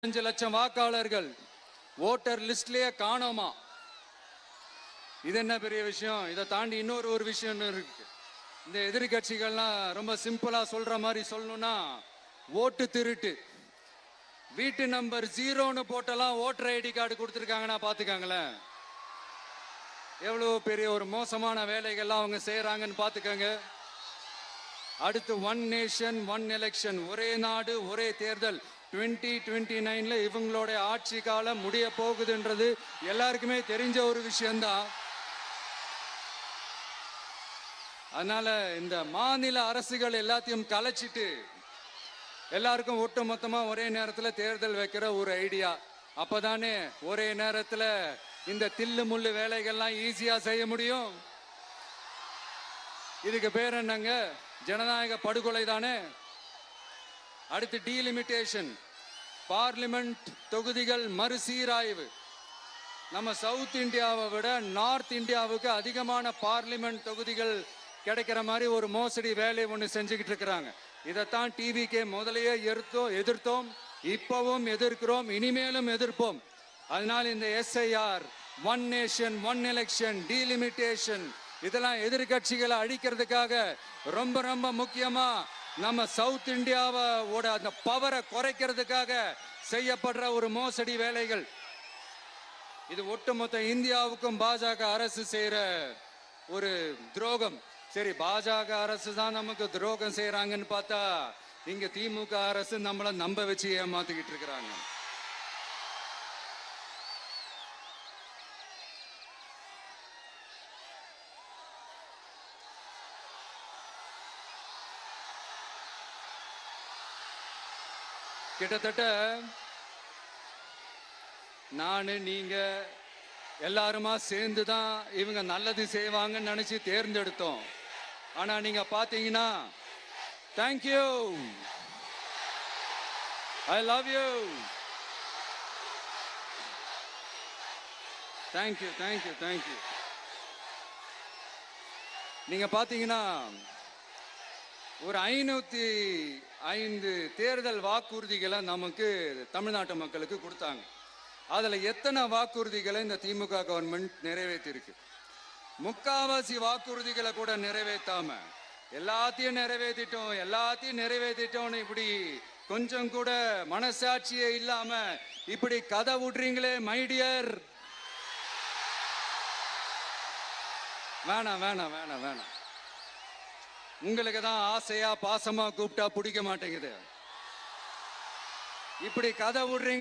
5 லட்சம் வாக்காளர்கள் ஓட்டர் லிஸ்ட்லயே காணோமா. இது என்ன பெரிய விஷயம்? இதை தாண்டி இன்னொரு விஷயம் இருக்கு. இந்த எதிர்கட்சிகள்லாம் ரொம்ப சிம்பிளா சொல்ற மாதிரி சொல்லணும்னா, ஓட்டு திருட்டு. வீட்டு நம்பர் 0ன்னு போட்டெல்லாம் ஓட்டர் ஐடி கார்டு கொடுத்துருக்காங்கன்னா பாத்துக்காங்களேன். எவ்வளவு பெரிய ஒரு மோசமான வேலைகள்லாம் அவங்க செய்யறாங்கன்னு பாத்துக்கங்க. அடுத்து ஒன் நேஷன் ஒன் எலெக்ஷன், ஒரே நாடு ஒரே தேர்தல். 2029ல இவங்களோட ஆட்சி காலம் முடிய போகுதுன்றது எல்லாருக்குமே தெரிஞ்ச ஒரு விஷயம்தான். அதனால இந்த மாநில அரசுகள் எல்லாத்தையும் கலைச்சிட்டு எல்லாருக்கும் ஒட்டு மொத்தமா ஒரே நேரத்தில் தேர்தல் வைக்கிற ஒரு ஐடியா. அப்பதானே ஒரே நேரத்தில் இந்த தில்லு முள்ளு வேலைகள்லாம் ஈஸியா செய்ய முடியும். இதுக்கு பேர் என்னங்க? ஜனநாயக படுகொலை தானே. அடுத்து டீலிமிட்டேஷன், பார்லிமெண்ட் தொகுதிகள் மறுசீராய்வு. நம்ம சவுத் இந்தியாவை விட நார்த் இந்தியாவுக்கு அதிகமான பார்லிமெண்ட் தொகுதிகள் கிடைக்கிற மாதிரி ஒரு மோசடி வேலை ஒன்று செஞ்சுக்கிட்டு இருக்கிறாங்க. இதைத்தான் டிவிகே முதலையே எதிர்த்தோம், இப்பவும் எதிர்க்கிறோம், இனிமேலும் எதிர்ப்போம். அதனால் இந்த SIR, one nation one election, delimitation இதெல்லாம் எதிர்கட்சிகளை அழிக்கிறதுக்காக ரொம்ப ரொம்ப முக்கியமா நம்ம சவுத் இந்தியாவோட அந்த பவரை குறைக்கிறதுக்காக செய்யப்படுற ஒரு மோசடி வேலைகள். இது ஒட்டுமொத்த இந்தியாவுக்கும் பாஜக அரசு செய்யற ஒரு துரோகம். சரி, பாஜக அரசு தான் நமக்கு துரோகம் செய்யறாங்கன்னு பார்த்தா இங்க திமுக அரசு நம்மள நம்ப வச்சு ஏமாத்திக்கிட்டு இருக்கிறாங்க. கிட்டத்தட்ட நானு நீங்க எல்லாருமா சேர்ந்துதான் இவங்க நல்லது செய்வாங்கன்னு நினைச்சு தேர்ந்தெடுத்தோம். ஆனா நீங்க பாத்தீங்கன்னா, thank you, I love you, thank you thank you thank you. நீங்க பாத்தீங்கன்னா ஒரு 505 தேர்தல் வாக்குறுதிகளை நமக்கு தமிழ்நாட்டு மக்களுக்கு கொடுத்தாங்க. அதுல எத்தனை வாக்குறுதிகளை இந்த திமுக கவர்மெண்ட் நிறைவேற்றிருக்கு? முக்காவாசி வாக்குறுதிகளை கூட நிறைவேற்றாம எல்லாத்தையும் நிறைவேற்றிட்டோம் இப்படி கொஞ்சம் கூட மனசாட்சியே இல்லாம இப்படி கதை விடுறீங்களே மைடியர். வேணாம் வேணாம் வேணாம் வேணாம். உங்களுக்கு தான் ஆசையா பாசமா கூப்பிட்டா பிடிக்க மாட்டேங்குது. இப்படி கதை விடுறீங்க.